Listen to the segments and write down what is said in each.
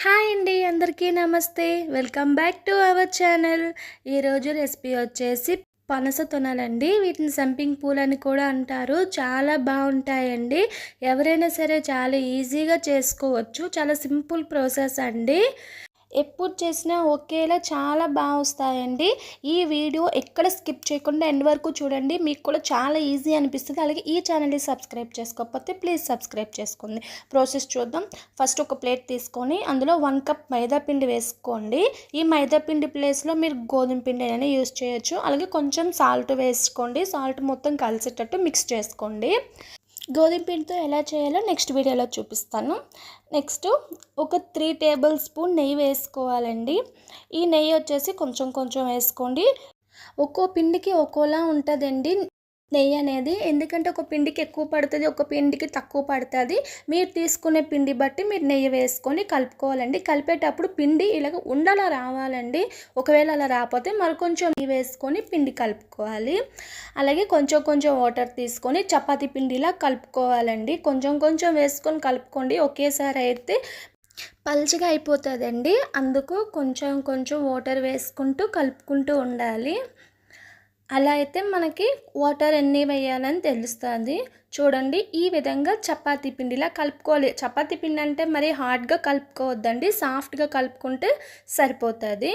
Hi అండి, అందరికీ నమస్తే. Welcome back to our channel. ఈరోజు రెసిపీ వచ్చేసి పనస తొనలండి. వీటిని సంపింగ్ పూలు అని కూడా అంటారు. చాలా బాగుంటాయండి. ఎవరైనా సరే చాలా ఈజీగా చేసుకోవచ్చు. చాలా సింపుల్ ప్రాసెస్ అండి. ఎప్పుడు చేసినా ఒకేలా చాలా బాగా వస్తాయండి. ఈ వీడియో ఎక్కడ స్కిప్ చేయకుండా ఎండ్ వరకు చూడండి. మీకు కూడా చాలా ఈజీ అనిపిస్తుంది. అలాగే ఈ ఛానల్ని సబ్స్క్రైబ్ చేసుకోకపోతే ప్లీజ్ సబ్స్క్రైబ్ చేసుకోండి. ప్రాసెస్ చూద్దాం. ఫస్ట్ ఒక ప్లేట్ తీసుకొని అందులో 1 కప్ మైదా పిండి వేసుకోండి. ఈ మైదా పిండి ప్లేస్లో మీరు గోధుమ పిండి అయినా యూజ్ చేయొచ్చు. అలాగే కొంచెం సాల్ట్ వేసుకోండి. సాల్ట్ మొత్తం కలిసేటట్టు మిక్స్ చేసుకోండి. గోధుమ పిండితో ఎలా చేయాలో నెక్స్ట్ వీడియోలో చూపిస్తాను. నెక్స్ట్ ఒక 3 టేబుల్ స్పూన్ నెయ్యి వేసుకోవాలండి. ఈ నెయ్యి వచ్చేసి కొంచెం కొంచెం వేసుకోండి. ఒక్కో పిండికి ఒక్కోలా ఉంటుందండి నెయ్యి అనేది. ఎందుకంటే ఒక పిండికి ఎక్కువ పడుతుంది, ఒక పిండికి తక్కువ పడుతుంది. మీరు తీసుకునే పిండి బట్టి మీరు నెయ్యి వేసుకొని కలుపుకోవాలండి. కలిపేటప్పుడు పిండి ఇలాగ ఉండలా రావాలండి. ఒకవేళ అలా రాకపోతే మరికొంచెం నెయ్యి వేసుకొని పిండి కలుపుకోవాలి. అలాగే కొంచెం కొంచెం వాటర్ తీసుకొని చపాతీ పిండిలా కలుపుకోవాలండి. కొంచెం కొంచెం వేసుకొని కలుపుకోండి. ఒకేసారి అయితే పల్చగా అయిపోతుందండి. అందుకు కొంచెం కొంచెం వాటర్ వేసుకుంటూ కలుపుకుంటూ ఉండాలి. అలా అయితే మనకి వాటర్ ఎన్ని వేయాలని తెలుస్తుంది. చూడండి, ఈ విధంగా చపాతీ పిండిలా కలుపుకోవాలి. చపాతీ పిండి అంటే మరి హార్డ్గా కలుపుకోవద్దండి, సాఫ్ట్గా కలుపుకుంటే సరిపోతుంది.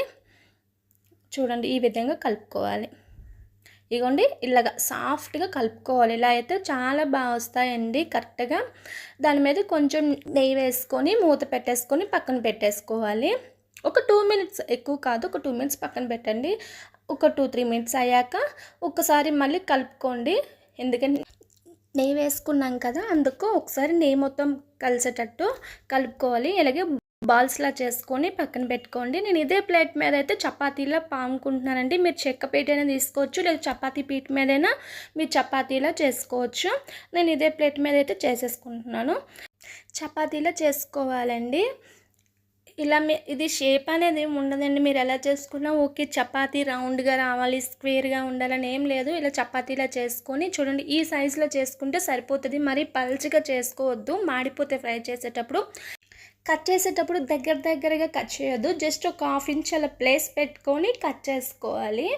చూడండి, ఈ విధంగా కలుపుకోవాలి. ఇగోండి, ఇలాగా సాఫ్ట్గా కలుపుకోవాలి. ఇలా అయితే చాలా బాగా వస్తాయండి కరెక్ట్గా. దాని మీద కొంచెం నెయ్యి వేసుకొని మూత పెట్టేసుకొని పక్కన పెట్టేసుకోవాలి. ఒక 2 మినిట్స్, ఎక్కువ కాదు, ఒక 2 మినిట్స్ పక్కన పెట్టండి. ఒక 2-3 మినిట్స్ అయ్యాక ఒకసారి మళ్ళీ కలుపుకోండి. ఎందుకంటే నెయ్యి వేసుకున్నాం కదా, అందుకు ఒకసారి నెయ్యి మొత్తం కలిసేటట్టు కలుపుకోవాలి. ఇలాగే బాల్స్లా చేసుకొని పక్కన పెట్టుకోండి. నేను ఇదే ప్లేట్ మీద అయితే చపాతీలా పాముకుంటున్నానండి. మీరు చెక్క పీట అయినా తీసుకోవచ్చు, లేదా చపాతీ పీట మీదైనా మీరు చపాతీలా చేసుకోవచ్చు. నేను ఇదే ప్లేట్ మీద అయితే చేసేసుకుంటున్నాను. చపాతీలా చేసుకోవాలండి. ఇలా ఇది షేప్ అనేది ఏమి ఉండదండి. మీరు ఎలా చేసుకున్నా ఓకే. చపాతీ రౌండ్గా రావాలి, స్క్వేర్గా ఉండాలని ఏం లేదు. ఇలా చపాతీలా చేసుకొని చూడండి, ఈ సైజులో చేసుకుంటే సరిపోతుంది. మరీ పల్చగా చేసుకోవద్దు, మాడిపోతే ఫ్రై చేసేటప్పుడు. కట్ చేసేటప్పుడు దగ్గరగా కట్ చేయొద్దు. జస్ట్ ఒక 1/2 ఇంచ్ అలా ప్లేస్ పెట్టుకొని కట్ చేసుకోవాలి.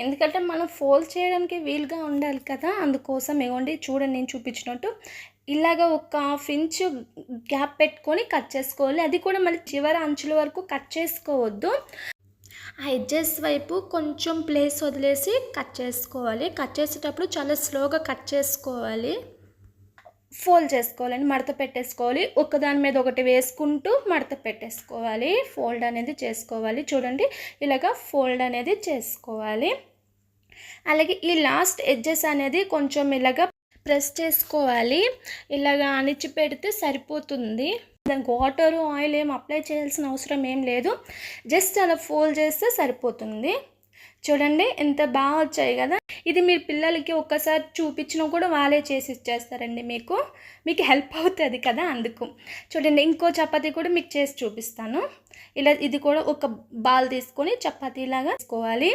ఎందుకంటే మనం ఫోల్డ్ చేయడానికి వీలుగా ఉండాలి కదా, అందుకోసం. ఇవ్వండి, చూడండి, నేను చూపించినట్టు ఇలాగ ఒక 1/2 ఇంచ్ గ్యాప్ పెట్టుకొని కట్ చేసుకోవాలి. అది కూడా మళ్ళీ చివరి అంచుల వరకు కట్ చేసుకోవద్దు. ఆ ఎడ్జెస్ వైపు కొంచెం ప్లేస్ వదిలేసి కట్ చేసుకోవాలి. కట్ చేసేటప్పుడు చాలా స్లోగా కట్ చేసుకోవాలి. ఫోల్డ్ చేసుకోవాలండి, మడత పెట్టేసుకోవాలి. ఒకదాని మీద ఒకటి వేసుకుంటూ మడత పెట్టేసుకోవాలి. ఫోల్డ్ అనేది చేసుకోవాలి. చూడండి, ఇలాగ ఫోల్డ్ అనేది చేసుకోవాలి. అలాగే ఈ లాస్ట్ ఎడ్జెస్ అనేది కొంచెం ఇలాగ ప్రెస్ చేసుకోవాలి. ఇలాగ అణిచి పెడితే సరిపోతుంది. దానికి వాటరు ఆయిల్ ఏం అప్లై చేయాల్సిన అవసరం ఏం లేదు. జస్ట్ అలా ఫోల్డ్ చేస్తే సరిపోతుంది. చూడండి, ఎంత బాగా వచ్చాయి కదా. ఇది మీరు పిల్లలకి ఒక్కసారి చూపించినా కూడా వాళ్ళే చేసి ఇచ్చేస్తారండి. మీకు హెల్ప్ అవుతుంది కదా, అందుకు. చూడండి, ఇంకో చపాతీ కూడా మీకు చేసి చూపిస్తాను. ఇది కూడా ఒక బాల్ తీసుకొని చపాతీలాగా వేసుకోవాలి.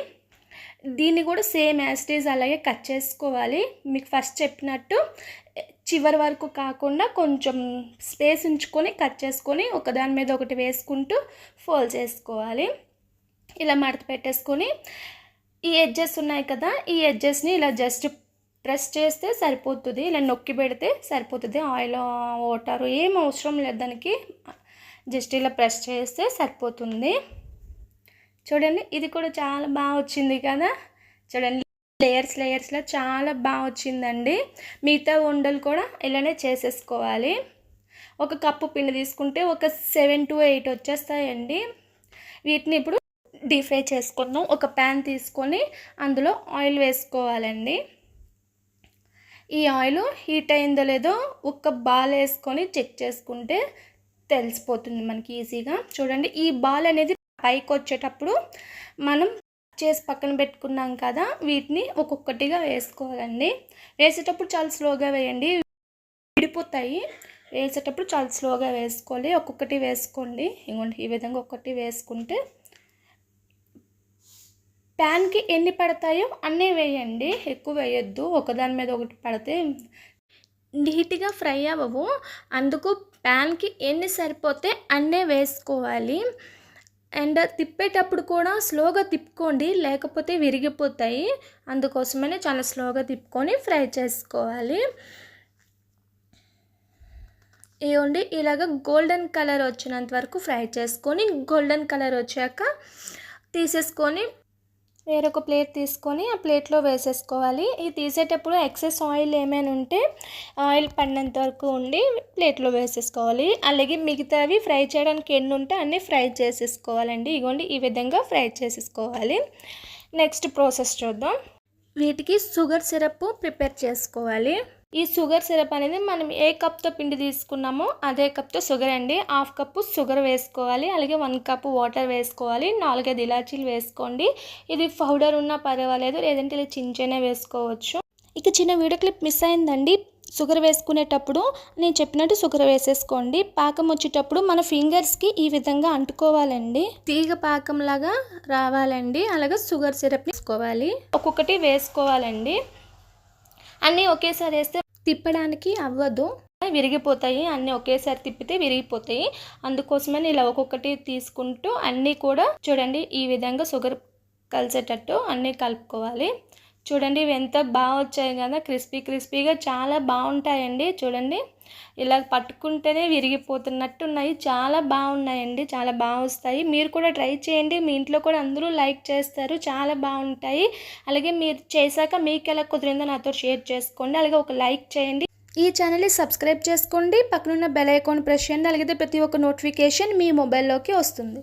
దీన్ని కూడా సేమ్ యాజ్ ఇట్ ఈజ్ అలాగే కట్ చేసుకోవాలి. మీకు ఫస్ట్ చెప్పినట్టు చివరి వరకు కాకుండా కొంచెం స్పేస్ ఉంచుకొని కట్ చేసుకొని ఒకదాని మీద ఒకటి వేసుకుంటూ ఫోల్డ్ చేసుకోవాలి. ఇలా మడత పెట్టేసుకొని ఈ ఎడ్జెస్ ఉన్నాయి కదా, ఈ ఎడ్జెస్ని ఇలా జస్ట్ ప్రెస్ చేస్తే సరిపోతుంది. ఇలా నొక్కి పెడితే సరిపోతుంది. ఆయిల్ వాటర్ ఏం అవసరం లేదు దానికి. జస్ట్ ఇలా ప్రెస్ చేస్తే సరిపోతుంది. చూడండి, ఇది కూడా చాలా బాగా వచ్చింది కదా. చూడండి, లేయర్స్లో చాలా బాగా వచ్చిందండి. మిగతా ఉండలు కూడా ఇలానే చేసేసుకోవాలి. ఒక కప్పు పిండి తీసుకుంటే ఒక 7 to 8 వచ్చేస్తాయండి. వీటిని ఇప్పుడు డీప్ ఫ్రై చేసుకుందాం. ఒక ప్యాన్ తీసుకొని అందులో ఆయిల్ వేసుకోవాలండి. ఈ ఆయిల్ హీట్ అయిందో లేదో ఒక బాల్ వేసుకొని చెక్ చేసుకుంటే తెలిసిపోతుంది మనకి ఈజీగా. చూడండి, ఈ బాల్ అనేది పైకి వచ్చేటప్పుడు మనం చేసి పక్కన పెట్టుకున్నాం కదా, వీటిని ఒక్కొక్కటిగా వేసుకోవాలండి. వేసేటప్పుడు చాలా స్లోగా వేయండి, విడిపోతాయి. వేసేటప్పుడు చాలా స్లోగా వేసుకోవాలి. ఒక్కొక్కటి వేసుకోండి. ఇంకోండి, ఈ విధంగా ఒక్కటి వేసుకుంటే ప్యాన్కి ఎన్ని పడతాయో అన్నీ వేయండి, ఎక్కువ వేయొద్దు. ఒకదాని మీద ఒకటి పడితే నీట్గా ఫ్రై అవ్వవు. అందుకు ప్యాన్కి ఎన్ని సరిపోతే అన్నే వేసుకోవాలి. అండ్ తిప్పేటప్పుడు కూడా స్లోగా తిప్పుకోండి, లేకపోతే విరిగిపోతాయి. అందుకోసమని చాలా స్లోగా తిప్పుకొని ఫ్రై చేసుకోవాలి. ఇవ్వండి, ఇలాగ గోల్డెన్ కలర్ వచ్చినంత వరకు ఫ్రై చేసుకొని, గోల్డెన్ కలర్ వచ్చాక తీసేసుకొని వేరొక ప్లేట్ తీసుకొని ఆ ప్లేట్లో వేసేసుకోవాలి. ఇది తీసేటప్పుడు ఎక్సెస్ ఆయిల్ ఏమైనా ఉంటే ఆయిల్ పడినంత వరకు ఉండి ప్లేట్లో వేసేసుకోవాలి. అలాగే మిగతావి ఫ్రై చేయడానికి ఎన్ని ఉంటే అన్నీ ఫ్రై చేసేసుకోవాలండి. ఇగోండి, ఈ విధంగా ఫ్రై చేసేసుకోవాలి. నెక్స్ట్ ప్రాసెస్ చూద్దాం. వీటికి షుగర్ సిరప్ ప్రిపేర్ చేసుకోవాలి. ఈ షుగర్ సిరప్ అనేది మనం ఏ కప్తో పిండి తీసుకున్నామో అదే కప్తో షుగర్ అండి. 1/2 కప్పు షుగర్ వేసుకోవాలి. అలాగే 1 కప్పు వాటర్ వేసుకోవాలి. 4-5 ఇలాచీలు వేసుకోండి. ఇది పౌడర్ ఉన్నా పర్వాలేదు, లేదంటే ఇలా చిన్న వేసుకోవచ్చు. ఇక చిన్న వీడియో క్లిప్ మిస్ అయిందండి. షుగర్ వేసుకునేటప్పుడు నేను చెప్పినట్టు షుగర్ వేసేసుకోండి. పాకం వచ్చేటప్పుడు మన ఫింగర్స్కి ఈ విధంగా అంటుకోవాలండి. తీగ పాకంలాగా రావాలండి. అలాగే షుగర్ సిరప్ వేసుకోవాలి. ఒక్కొక్కటి వేసుకోవాలండి. అన్నీ ఒకేసారి వేస్తే తిప్పడానికి అవ్వదు, విరిగిపోతాయి. అన్నీ ఒకేసారి తిప్పితే విరిగిపోతాయి. అందుకోసమని ఇలా ఒక్కొక్కటి తీసుకుంటూ అన్నీ కూడా చూడండి ఈ విధంగా షుగర్ కలిసేటట్టు అన్నీ కలుపుకోవాలి. చూడండి ఇవి ఎంత బాగా వచ్చాయి కదా, క్రిస్పీగా చాలా బాగుంటాయండి. చూడండి ఇలా పట్టుకుంటేనే విరిగిపోతున్నట్టు ఉన్నాయి. చాలా బాగున్నాయండి, చాలా బాగా వస్తాయి. మీరు కూడా ట్రై చేయండి. మీ ఇంట్లో కూడా అందరూ లైక్ చేస్తారు. చాలా బాగుంటాయి. అలాగే మీరు చేశాక మీకు ఎలా కుదిరిందో నాతో షేర్ చేసుకోండి. అలాగే ఒక లైక్ చేయండి. ఈ ఛానల్ని సబ్స్క్రైబ్ చేసుకోండి. పక్కనున్న బెల్ ఐకాన్ ప్రెస్ చేయండి. అలాగే ప్రతి ఒక్క నోటిఫికేషన్ మీ మొబైల్లోకి వస్తుంది.